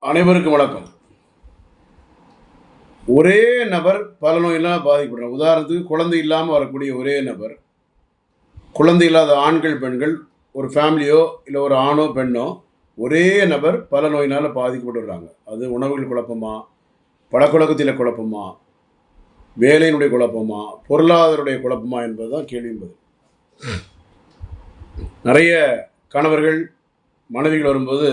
அனைவருக்கும் வணக்கம். ஒரே நபர் பல நோயெல்லாம் பாதிக்கப்படுறாங்க. உதாரணத்துக்கு குழந்தை இல்லாமல் வரக்கூடிய ஒரே நபர், குழந்தை இல்லாத ஆண்கள் பெண்கள், ஒரு ஃபேமிலியோ இல்லை ஒரு ஆணோ பெண்ணோ ஒரே நபர் பல நோயினால் பாதிக்கப்பட்டுடுறாங்க. அது உணவுகள் குழப்பமா, பழக்கவழக்கத்தில் குழப்பமா, வேலையினுடைய குழப்பமா, பொருளாதாரனுடைய குழப்பமா என்பது தான் கேள்வி என்பது. நிறைய கணவர்கள் மனைவிகள் வரும்போது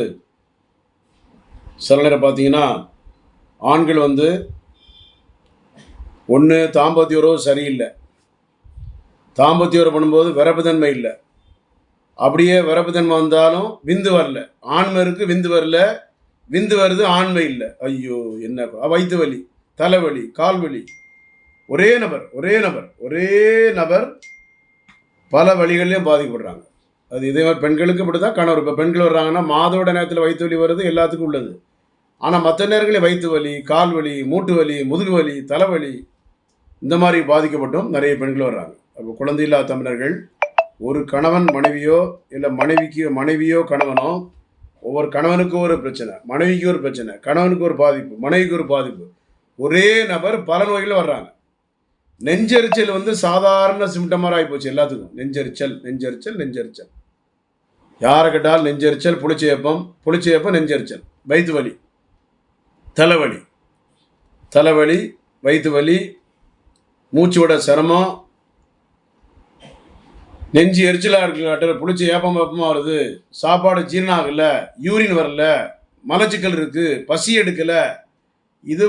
சில நேரம் பார்த்தீங்கன்னா ஆண்கள் ஒன்று தாம்பத்திய உறவு சரியில்லை, தாம்பத்திய உறவு பண்ணும்போது விரப்புத்தன்மை இல்லை, அப்படியே விரப்புத்தன்மை வந்தாலும் விந்து வரல, ஆண்மை இருக்குது விந்து வரல, விந்து வருது ஆண்மை இல்லை. ஐயோ என்ன வயிற்று வலி, தலைவலி, கால்வலி. ஒரே நபர் பல வழிகள்லையும் பாதிக்கப்படுறாங்க. அது இதே மாதிரி பெண்களுக்கு இப்படி தான் கணவர். இப்போ பெண்கள் வர்றாங்கன்னா மாதோட நேரத்தில் வயிற்று வலி வருது, எல்லாத்துக்கும் உள்ளது. ஆனால் மற்ற நேரங்களில் வயிற்று வலி, கால் வலி, மூட்டு வலி, முதுகு வலி, தலைவலி, இந்த மாதிரி பாதிக்கப்பட்டும் நிறைய பெண்கள் வர்றாங்க. அப்போ குழந்தையில்லா தமிழர்கள் ஒரு கணவன் மனைவியோ இல்லை மனைவியோ கணவனோ, ஒவ்வொரு கணவனுக்கும் ஒரு பிரச்சனை, மனைவிக்கு ஒரு பிரச்சனை, கணவனுக்கு ஒரு பாதிப்பு, மனைவிக்கு ஒரு பாதிப்பு, ஒரே நபர் பல நோய்கள் வர்றாங்க. நெஞ்செரிச்சல் சாதாரண சிம்டமாக ஆகிப்போச்சு எல்லாத்துக்கும். நெஞ்செரிச்சல் யாரை கேட்டால் நெஞ்செரிச்சல், புளிச்சேப்பம், நெஞ்செரிச்சல், வயிற்று வலி, தலைவலி, வயிற்று வலி, மூச்சு விட சிரமம், நெஞ்சு எரிச்சலாக இருக்குல்ல, புளிச்ச ஏப்பமாக வருது, சாப்பாடு ஜீரணம் ஆகலை, யூரின் வரல, மலச்சிக்கல் இருக்குது, பசி எடுக்கலை. இது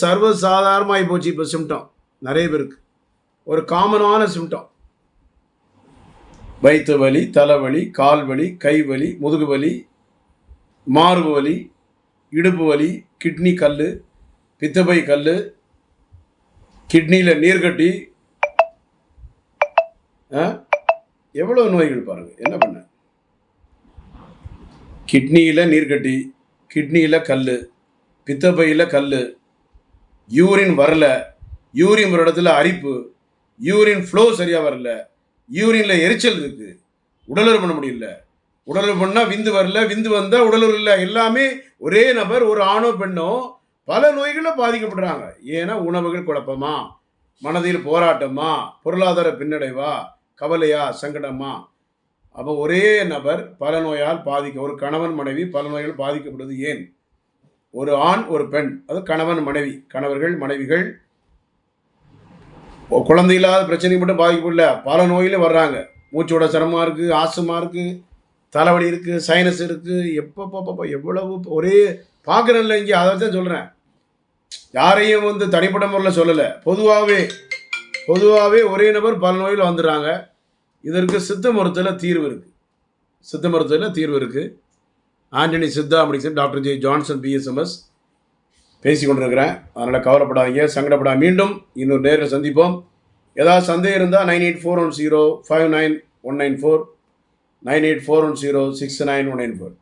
சர்வசாதாரணமாகி போச்சு. இப்போ சிம்டம் நிறைய பேருக்கு ஒரு காமனான சிம்டம். வயிற்று வலி, தலைவலி, கால் வலி, கை வலி, முதுகு வலி, மார்பு வலி, இடுப்பு வலி, கிட்னி கல், பித்தப்பை கல், கிட்னியில் நீர்க்கட்டி, எவ்வளோ நோய்கள் பாருங்கள். என்ன பண்ண, கிட்னியில் நீர்க்கட்டி, கிட்னியில் கல், பித்தப்பையில் கல், யூரின் வரல, யூரின் ஒரு இடத்துல அரிப்பு, யூரின் ஃப்ளோ சரியாக வரல, யூரினில் எரிச்சல் இருக்குது, உடலுறவு பண்ண முடியல, உடலுறவு பண்ணால் விந்து வரல, விந்து வந்தால் உடலுறவு இல்லை. எல்லாமே ஒரே நபர், ஒரு ஆணோ பெண்ணோ பல நோய்களில் பாதிக்கப்படுறாங்க. ஏன்னா உணவுகள் குழப்பமா, மனதில் போராட்டமா, பொருளாதார பின்னடைவா, கவலையா, சங்கடமா. அப்போ ஒரே நபர் பல நோயால் ஒரு கணவன் மனைவி பல நோய்கள் பாதிக்கப்படுவது ஏன்? ஒரு ஆண் ஒரு பெண், அது கணவன் மனைவி, கணவர்கள் மனைவிகள் குழந்தை இல்லாத பிரச்சனை மட்டும் பாதிக்கப்படல, பல நோயிலும் வர்றாங்க. மூச்சோட சிரமமாக இருக்குது, ஆஸ்துமா இருக்குது, தலைவலி இருக்குது, சைனஸ் இருக்குது. எப்போ எவ்வளவு ஒரே பார்க்குறேன்ல இங்கே, அதை தான் சொல்கிறேன். யாரையும் தனிப்பட்ட முறையில் சொல்லலை, பொதுவாகவே ஒரே நபர் பல நோயில் வந்துடுறாங்க. இதற்கு சித்த மருத்துவத்தில் தீர்வு இருக்குது. Antony Siddha medicine, doctor J Johnson BSMS பேசி கொண்டிருக்கிறேன். அதனால் கவலைப்படாதீங்க, சங்கடப்படாத. மீண்டும் இன்னொரு நேரில் சந்திப்போம். ஏதாவது சந்தேகம் இருந்தால் 9841059194, 9841069194.